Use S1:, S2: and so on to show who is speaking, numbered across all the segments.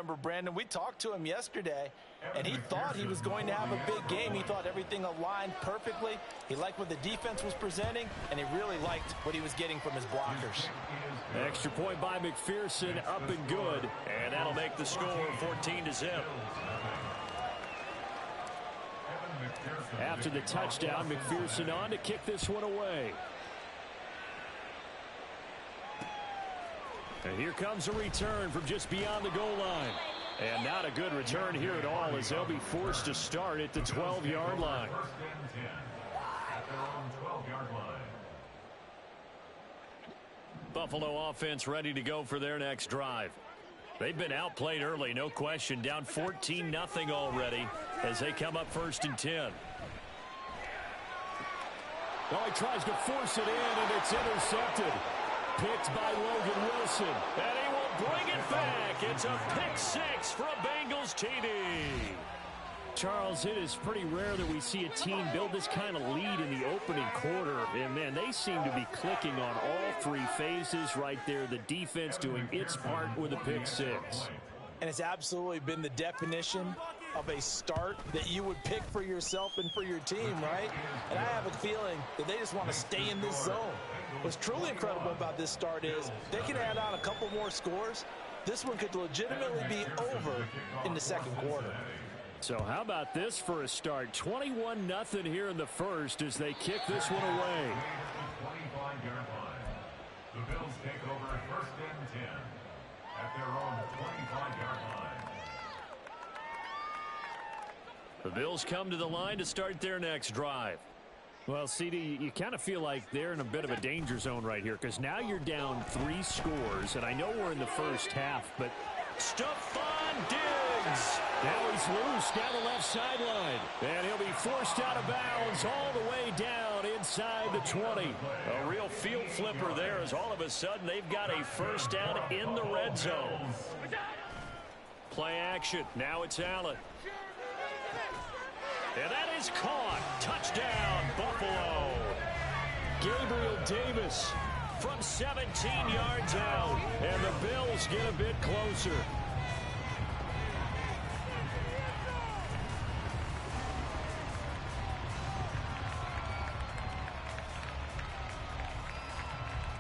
S1: remember, Brandon, we talked to him yesterday, and he thought he was going to have a big game. He thought everything aligned perfectly. He liked what the defense was presenting, and he really liked what he was getting from his blockers.
S2: Extra point by McPherson, up and good. And that'll make the score 14-0. After the touchdown, McPherson on to kick this one away. And here comes a return from just beyond the goal line. And not a good return here at all, as they'll be forced to start at the 12-yard line. Buffalo offense ready to go for their next drive. They've been outplayed early, no question. Down 14-0 already as they come up 1st and 10. Oh, he tries to force it in, and it's intercepted. Picked by Logan Wilson. And he will bring it back. It's a pick six from Bengals TD. Charles, it is pretty rare that we see a team build this kind of lead in the opening quarter. And, man, they seem to be clicking on all three phases right there. The defense doing its part with a pick six.
S1: And it's absolutely been the definition of a start that you would pick for yourself and for your team, right? And I have a feeling that they just want to stay in this zone. What's truly incredible about this start is they can add on a couple more scores. This one could legitimately be over in the second quarter.
S2: So how about this for a start? 21-0 here in the first as they kick this one away.
S3: The Bills take over at 1st and 10 at their own 25-yard line.
S2: The Bills come to the line to start their next drive. Well, CD, you kind of feel like they're in a bit of a danger zone right here because now you're down 3 scores, and I know we're in the first half, but Stephon Diggs. Now he's loose down the left sideline, and he'll be forced out of bounds all the way down inside the 20. A real field flipper there as all of a sudden they've got a first down in the red zone. Play action. Now it's Allen. And that is caught. Touchdown, Buffalo. Gabriel Davis from 17 yards out. And the Bills get a bit closer.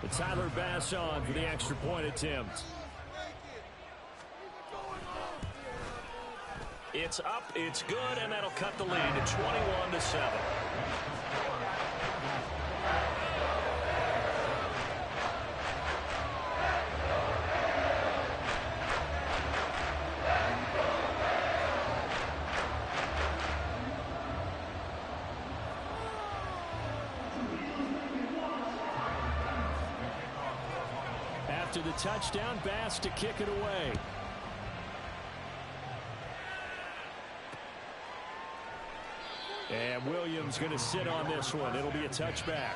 S2: But Tyler Bass on for the extra point attempt. It's up, it's good, and that'll cut the lead to 21-7. After the touchdown, Bass to kick it away. And Williams going to sit on this one. It'll be a touchback.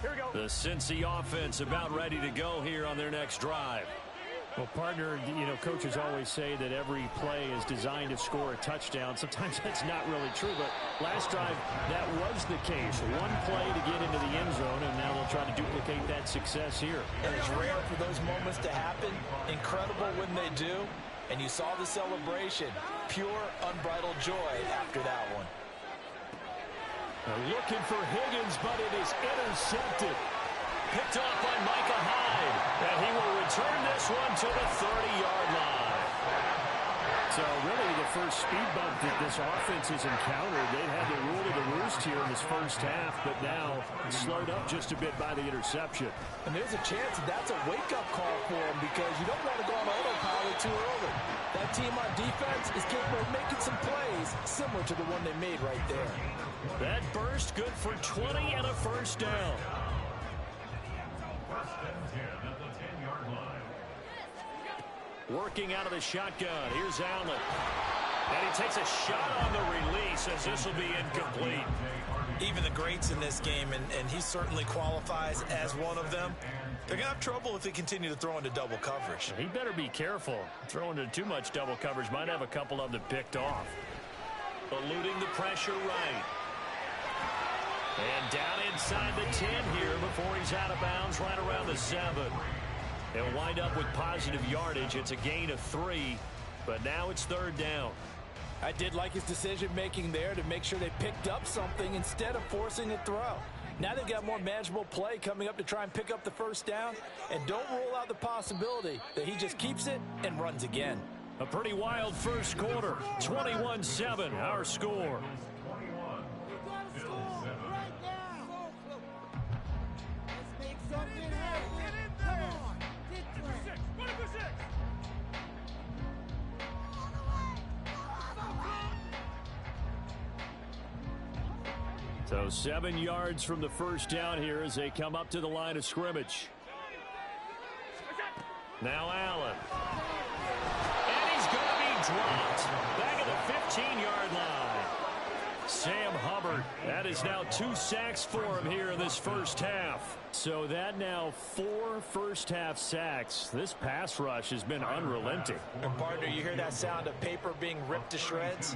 S2: Here we go. The Cincy offense about ready to go here on their next drive. Well, partner, you know, coaches always say that every play is designed to score a touchdown. Sometimes that's not really true, but last drive, that was the case. One play to get into the end zone, and now they'll try to duplicate that success here.
S1: And it's rare for those moments to happen. Incredible when they do. And you saw the celebration. Pure, unbridled joy after that one.
S2: Looking for Higgins, but it is intercepted. Picked off by Micah Hyde. And he will return this one to the 30-yard line. So really the first speed bump that this offense has encountered. They've had the rule of the roost here in this first half, but now slowed up just a bit by the interception.
S1: And there's a chance that that's a wake-up call for him because you don't want to go on autopilot too early. That team on defense is capable of making some plays similar to the one they made right there.
S2: That burst good for 20 and a first down. Working out of the shotgun. Here's Allen. And he takes a shot on the release as this will be incomplete.
S1: Even the greats in this game, and he certainly qualifies as one of them, they're going to have trouble if they continue to throw into double coverage.
S2: He better be careful. Throwing into too much double coverage might have a couple of them picked off. Eluding the pressure right. And down inside the 10 here before he's out of bounds right around the 7. They'll wind up with positive yardage. It's a gain of 3, but now it's 3rd down.
S1: I did like his decision-making there to make sure they picked up something instead of forcing a throw. Now they've got more manageable play coming up to try and pick up the 1st down, and don't rule out the possibility that he just keeps it and runs again.
S2: A pretty wild first quarter. 21-7, our score. So 7 yards from the 1st down here as they come up to the line of scrimmage. Now Allen. And he's going to be dropped. Back at the 15-yard line. Sam Hubbard. That is now 2 sacks for him here in this 1st half. So that now 4 first-half sacks. This pass rush has been unrelenting.
S1: And partner, you hear that sound of paper being ripped to shreds?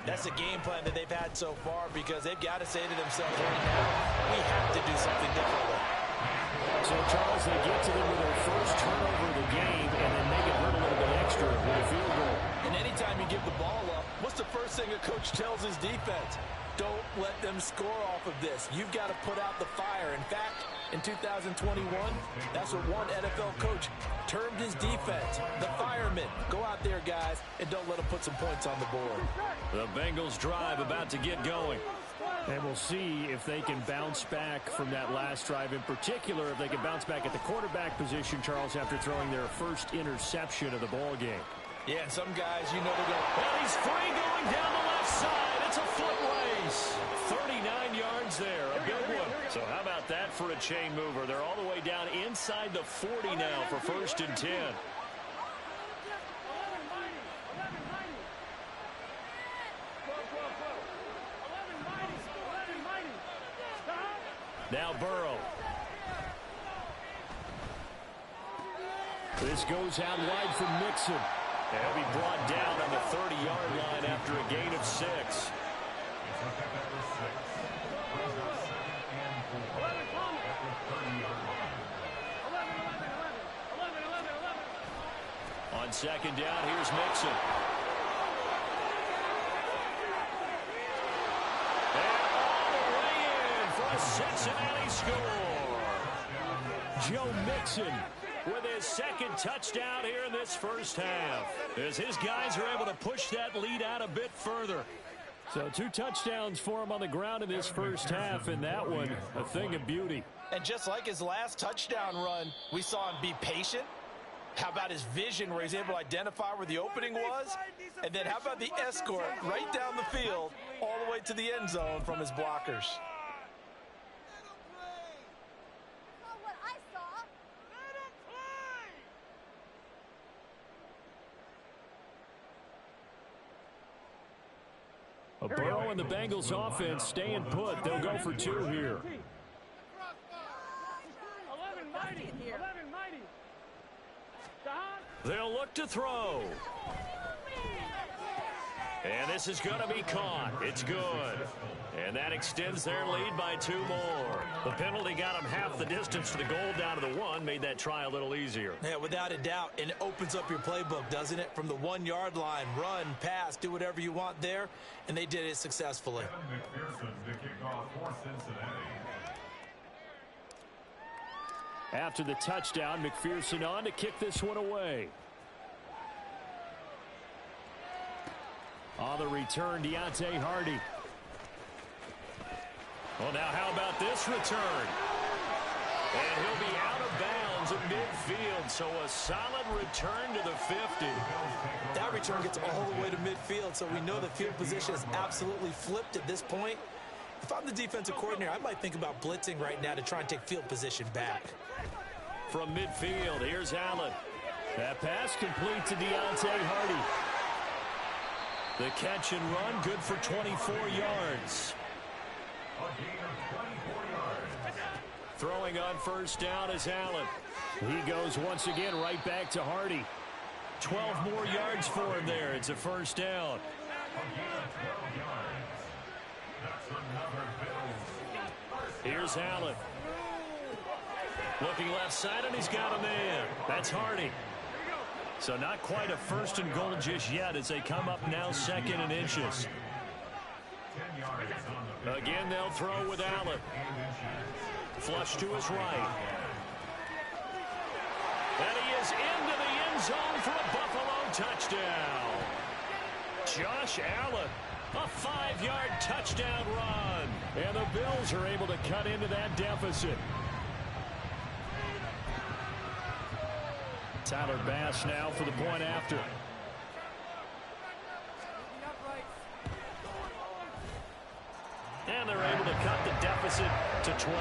S1: That's the game plan that they've had so far because they've got to say to themselves right now, we have to do something differently.
S2: So, Charles, they get to them with their first turnover of the game and then make it hurt a little bit extra with a field goal.
S1: And anytime you give the ball up, what's the first thing a coach tells his defense? Don't let them score off of this. You've got to put out the fire. In fact, in 2021, that's what one NFL coach termed his defense, the firemen. Go out there, guys, and don't let them put some points on the board.
S2: The Bengals drive about to get going. And we'll see if they can bounce back from that last drive. In particular, if they can bounce back at the quarterback position, Charles, after throwing their first interception of the ball game.
S1: Yeah, and some guys, you know, they're going,
S2: well, he's free going down the left side. It's a foot race. 39 yards there, a good one. So how about that for a chain mover? They're all the way down inside the 40 now for 1st and 10. Now Burrow. This goes out wide for Mixon. And he'll be brought down on the 30-yard line after a gain of 6. On 2nd down, here's Mixon. A Cincinnati score. Joe Mixon with his 2nd touchdown here in this 1st half. As his guys are able to push that lead out a bit further. So 2 touchdowns for him on the ground in this 1st half, and that one a thing of beauty.
S1: And just like his last touchdown run, we saw him be patient. How about his vision where he's able to identify where the opening was? And then how about the escort right down the field all the way to the end zone from his blockers?
S2: Burrow and the Bengals offense staying put. They'll go for 2 here. They'll look to throw. And this is going to be caught. It's good. And that extends their lead by 2 more. The penalty got them half the distance to the goal down to the 1, made that try a little easier.
S1: Yeah, without a doubt. And it opens up your playbook, doesn't it? From the 1-yard line, run, pass, do whatever you want there. And they did it successfully.
S3: McPherson to kick off for Cincinnati.
S2: After the touchdown, McPherson on to kick this one away. On the return, Deontay Hardy. Well, now how about this return? And he'll be out of bounds at midfield, so a solid return to the 50.
S1: That return gets all the way to midfield, so we know the field position is absolutely flipped at this point. If I'm the defensive coordinator, I might think about blitzing right now to try and take field position back.
S2: From midfield, here's Allen. That pass complete to Deontay Hardy. The catch and run, good for 24 yards.
S3: A gain of 24 yards.
S2: Throwing on first down is Allen. He goes once again right back to Hardy. 12 more yards for him there. It's a first down.
S3: A gain of 12 yards. That's another Bills.
S2: Here's Allen. Looking left side, and he's got a man. That's Hardy. So not quite a first and goal just yet as they come up now second and inches.
S3: 10 yards on the
S2: Again, they'll throw with Allen. Flush to his right. And he is into the end zone for a Buffalo touchdown. Josh Allen, a 5-yard touchdown run. And the Bills are able to cut into that deficit. Tyler Bass now for the point after. And they're able to cut the deficit to 12.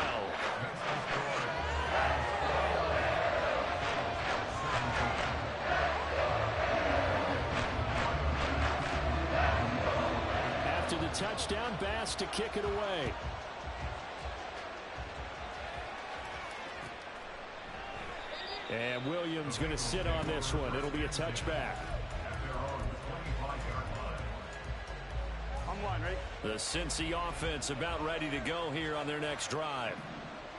S2: After the touchdown, Bass to kick it away. And Williams going to sit on this one. It'll be a touchback. The Cincy offense about ready to go here on their next drive.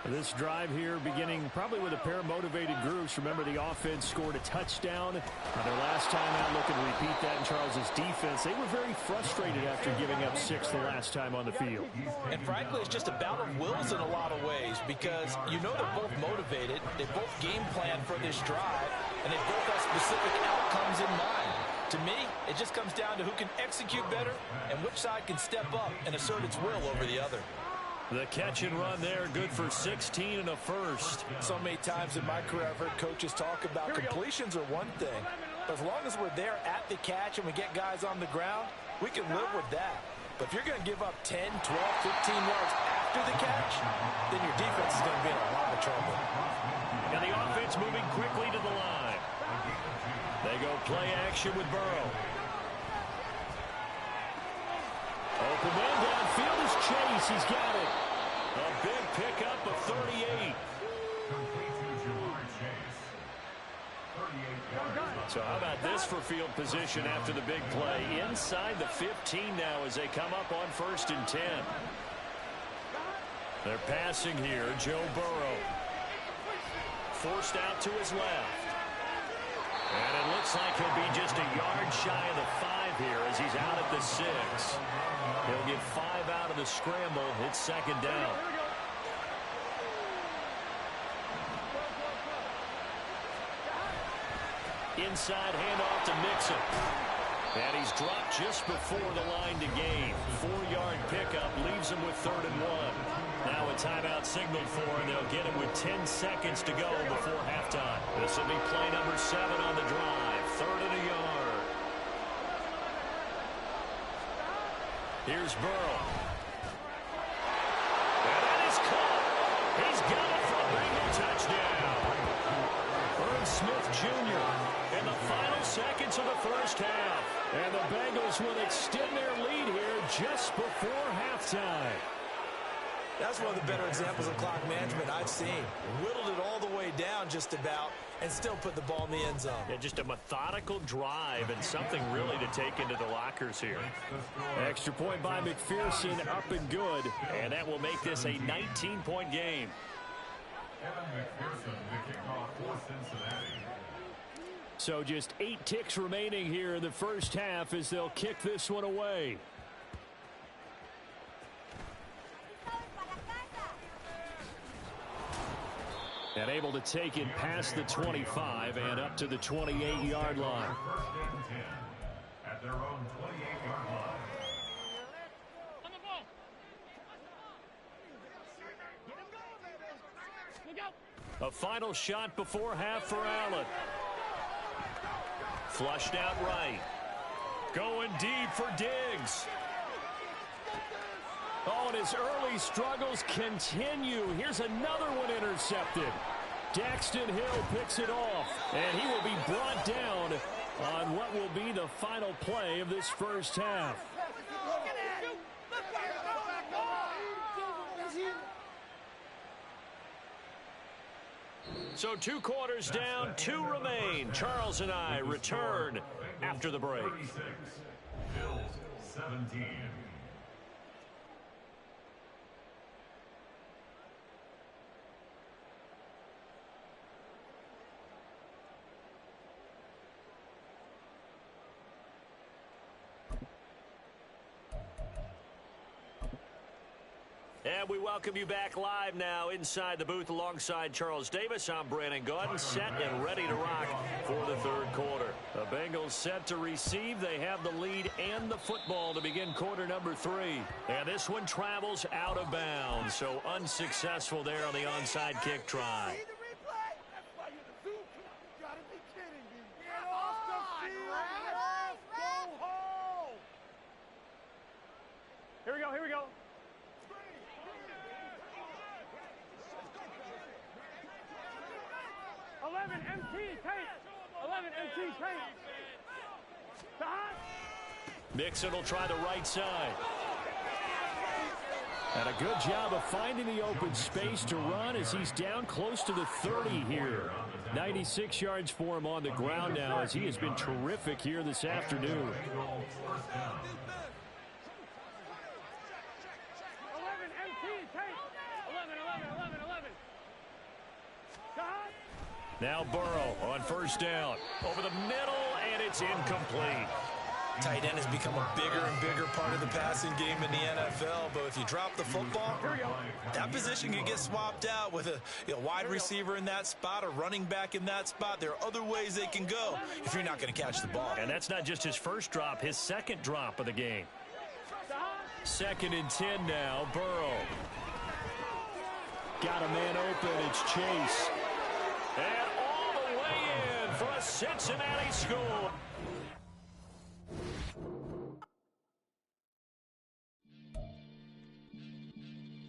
S2: This drive here beginning probably with a pair of motivated groups. Remember, the offense scored a touchdown on their last time out. Looking to repeat that in Charles's defense. They were very frustrated after giving up 6 the last time on the field.
S1: And frankly, it's just a bout of wills in a lot of ways because you know they're both motivated. They both game plan for this drive, and they both have specific outcomes in mind. To me, it just comes down to who can execute better and which side can step up and assert its will over the other.
S2: The catch and run there, good for 16 and a first.
S1: So many times in my career, I've heard coaches talk about completions are one thing. But as long as we're there at the catch and we get guys on the ground, we can live with that. But if you're going to give up 10, 12, 15 yards after the catch, then your defense is going to be in a lot of trouble.
S2: And the offense moving quickly to the line. They go play action with Burrow. Open man downfield is Chase. He's got it. A big pickup of 38. So how about this for field position after the big play? Inside the 15 now as they come up on 1st and 10. They're passing here. Joe Burrow. Forced out to his left. And it looks like he'll be just a yard shy of the 5 here as he's out at the 6. He'll get 5 out of the scramble. It's 2nd down. Inside handoff to Mixon. And he's dropped just before the line to gain. 4-yard pickup leaves him with 3rd and 1. Now a timeout signaled for, and they'll get him with 10 seconds to go before halftime. This will be play number 7 on the drive. 3rd and a yard. Here's Burrow. And that is caught. He's got it for a Bengal touchdown. Irv Smith Jr. in the final seconds of the first half. And the Bengals will extend their lead here just before halftime.
S1: That's one of the better examples of clock management I've seen. Whittled it all the way down just about and still put the ball in the end zone.
S2: Yeah, just a methodical drive and something really to take into the lockers here. Extra point by McPherson, up and good. And that will make this a 19-point game.
S3: Evan McPherson, the kickoff for Cincinnati.
S2: So just 8 ticks remaining here in the first half as they'll kick this one away. And able to take it past the 25 and up to the 28-yard line.
S3: 1st and 10 at their own 28-yard line.
S2: A final shot before half for Allen. Flushed out right. Going deep for Diggs. Oh, and his early struggles continue. Here's another one intercepted. Daxton Hill picks it off, and he will be brought down on what will be the final play of this first half. So 2 quarters down, 2 remain. Charles and I return after the break.
S3: 36, Bills 17.
S2: And we welcome you back live now inside the booth alongside Charles Davis. I'm Brandon Gaudin, set and ready to rock for the 3rd quarter. The Bengals set to receive. They have the lead and the football to begin quarter number 3. And this one travels out of bounds, so unsuccessful there on the onside kick try.
S4: Here we go, here we go. 11 MT tape. 11 MT tape.
S2: Mixon will try the right side. And a good job of finding the open space to run as he's down close to the 30 here. 96 yards for him on the ground now as he has been terrific here this afternoon.
S4: 11 MT tape. 11.
S2: Now Burrow on first down. Over the middle, and it's incomplete.
S1: Tight end has become a bigger and bigger part of the passing game in the NFL, but if you drop the football, that position can get swapped out with a wide receiver in that spot, a running back in that spot. There are other ways they can go if you're not going to catch the ball.
S2: And that's not just his first drop, his second drop of the game. 2nd and 10 now, Burrow. Got a man open, it's Chase. And all the way in for a Cincinnati score.